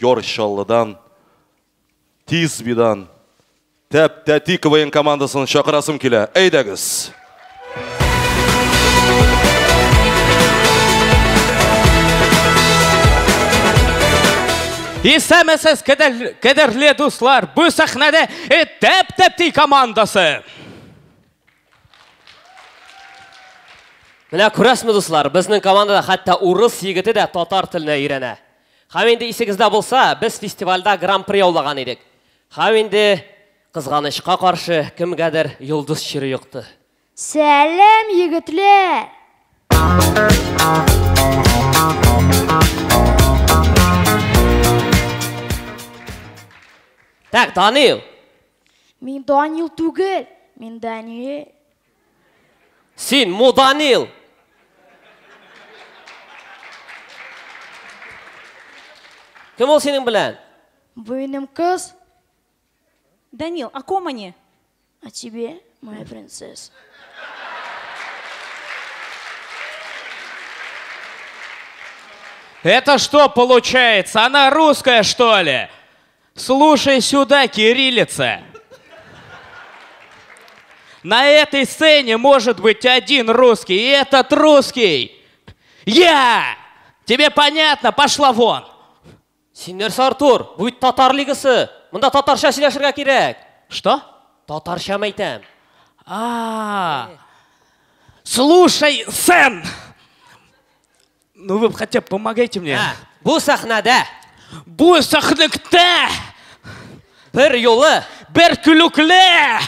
Yorşallı'dan, Tizbi'dan, Tep-Teti KVN komandasını şakırasım kele. Eydegiz. Естемесіз кедерлі достар, бұл сахнада Теп-Тeti командасы. Міне көресіз достар, біздің командада хатта урыс егіті де татар тіліне үйрене. Хәменде есіңізде болса, біз фестивальда гран-при аулаған едік. Хәменде қызғанышқа қаршы кімгәдір йылдыз шыры йықты. Сәлем, егітлер! Так, Данил. Мен Данил түгел, мен Данил. Сен Данил. Кім ол сенің білән? Бұл менің қыз. Данил, о ком они? А тебе, моя принцесса. Это что получается? Она русская, что ли? Слушай сюда, кириллица. На этой сцене может быть один русский, и этот русский я! Тебе понятно? Пошла вон! Сендер Артур, бұл татар лигасы. Мұнда татарша сөйлешірге керек. Что? Татарша айтам. Слушай, Сэн! Ну вы хотя бы помогайте мне. Бұл сахнада. Бұл сахныкта! Бір yolu. Бір күліклі!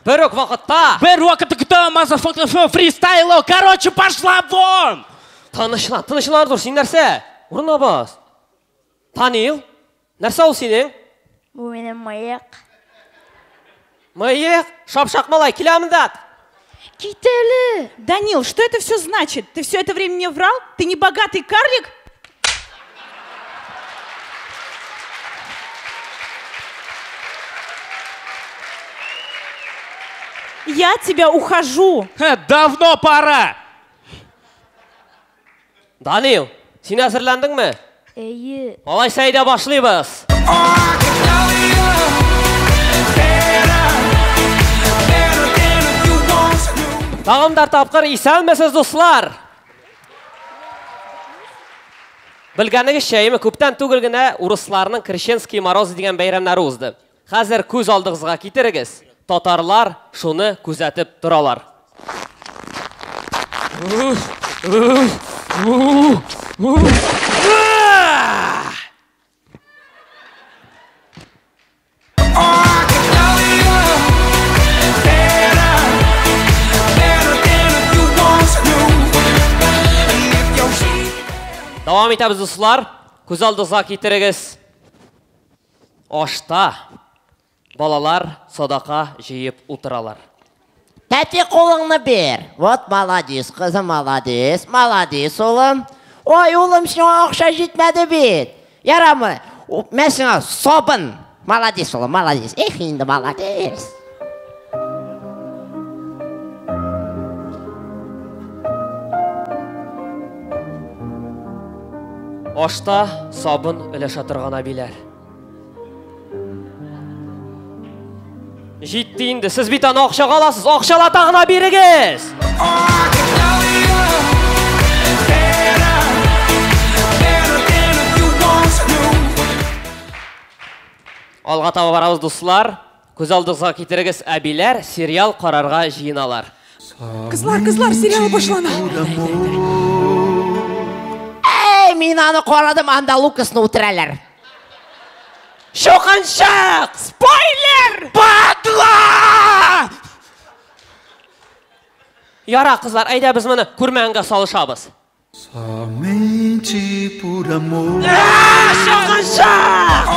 Бір ок вақытта. Бір вақытта, мазафака, фристайло. Короче, пошла вон! Тынышлан Артур, сен нәрсе? Орына бас. Данил, нәрсе ол сенің? Бұл менің маяқ. Маяқ? Шапшақ малай, келеміндат. Кетелі! Данил, что это все значит? Ты все это время мне врал? Ты не богатый карлик? Я от тебя ухожу. Давно пора. Данил, сен әзірләндің ме? Әйе. Алай сайда башлайбыз. Тағымдар тапқыр, исәнмесіз достар. Білгәнігізше, көптен түгел генә урысларның Крещенский мороз деген бәйрәмнәре узды. Хәзер күз алдыгызга китерегез. Татарлар шуны күзәтеп торалар. Давам итәбез дуслар. Күз алдыгызга китерегез. Ашта балалар садака җыеп утыралар. Тәте қолыңны бер. Вот молодец, қызым, молодец. Молодец, олым. Ой, олым, сен ақша жетмәді бит. Ярамы, мен сен собын. Молодец, олым, молодец. Эх, енді молодец. Ашта сабын өләшә торган абиләр. Җитте инде, сез бит аны акчага аласыз, акчала тагына бирегез. Алга таба барабыз дуслар. Күз алдыгызга китерегез, абиләр сериал карарга җыеналар. Кызлар, сериал башлана. Эй, мен аны қарадым, анда Лукасны үтірәлер. Шоқаншақ! Спойлер! Падла! Яра, қызлар, әйдә біз мұны күрмәнге салышабыз. Somente por amor. Шоқаншақ!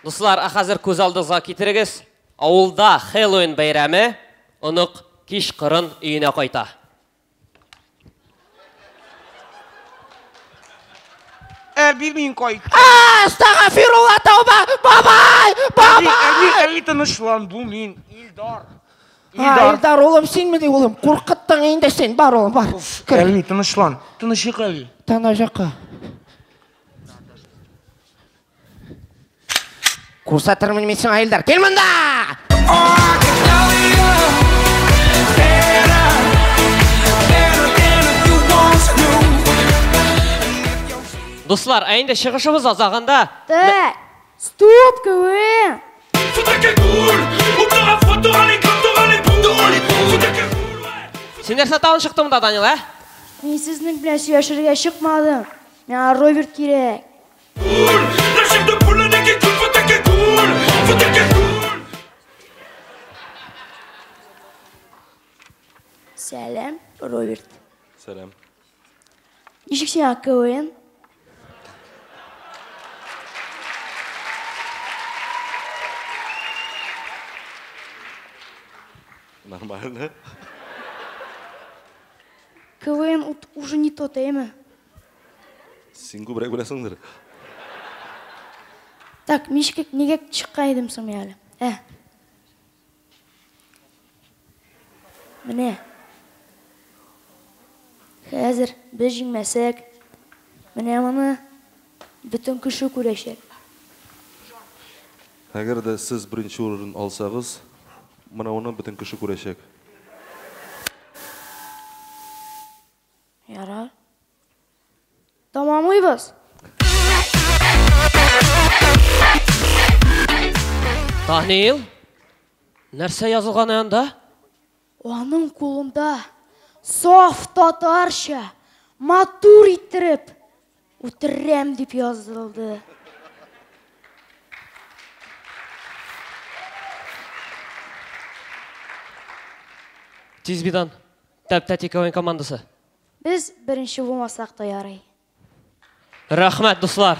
Достар, хәзер күз алдыгызга китерегез. Авылда Хэллоуин бәйрәме, онык кич кырын өенә кайта. Bilmeyin koy. Estağfirullah tövbe. Babay! Babay! Ali tanışılan bu min. İldar. Илдар улым, сен міне улым, қорқыттың енді сен, бар улым, бар. Әлми, тынышлан. Тыныштық әли. Тана жаққа. Көрсатырмын мен сен Илдар, кел мұнда! Достар, әйінде шығышымыз азағанда... Так, стоп, КВН. Сендер сатауын шықты мұнда, Данил, ә? Мен сіздің білен сөйлешерге шықмадым. Мен Роберт керек. Сәлем, Роберт. Сәлем. Нешік сен КВН? Нормально. КВН уже не то тема. Сен көбірек білесіңдер. Так, мешкек неге шыққан едім соң мен әлі? Міне. Қазір біз жеңмесек, міне мұны бүтін күші көрешек. Әгер де сіз бірінші орын алсағыз, мына оны бүтін күші көрешек. Ярар. Тамамлайбыз. Данил, нәрсе жазылған янда? Оның қолында соф татарша матур иттеріп үтірем деп yazылды. Тизбидан, тәп-тәти КВН командасы. Біз бірінші болмасақ та ярай. Рахмет, достар.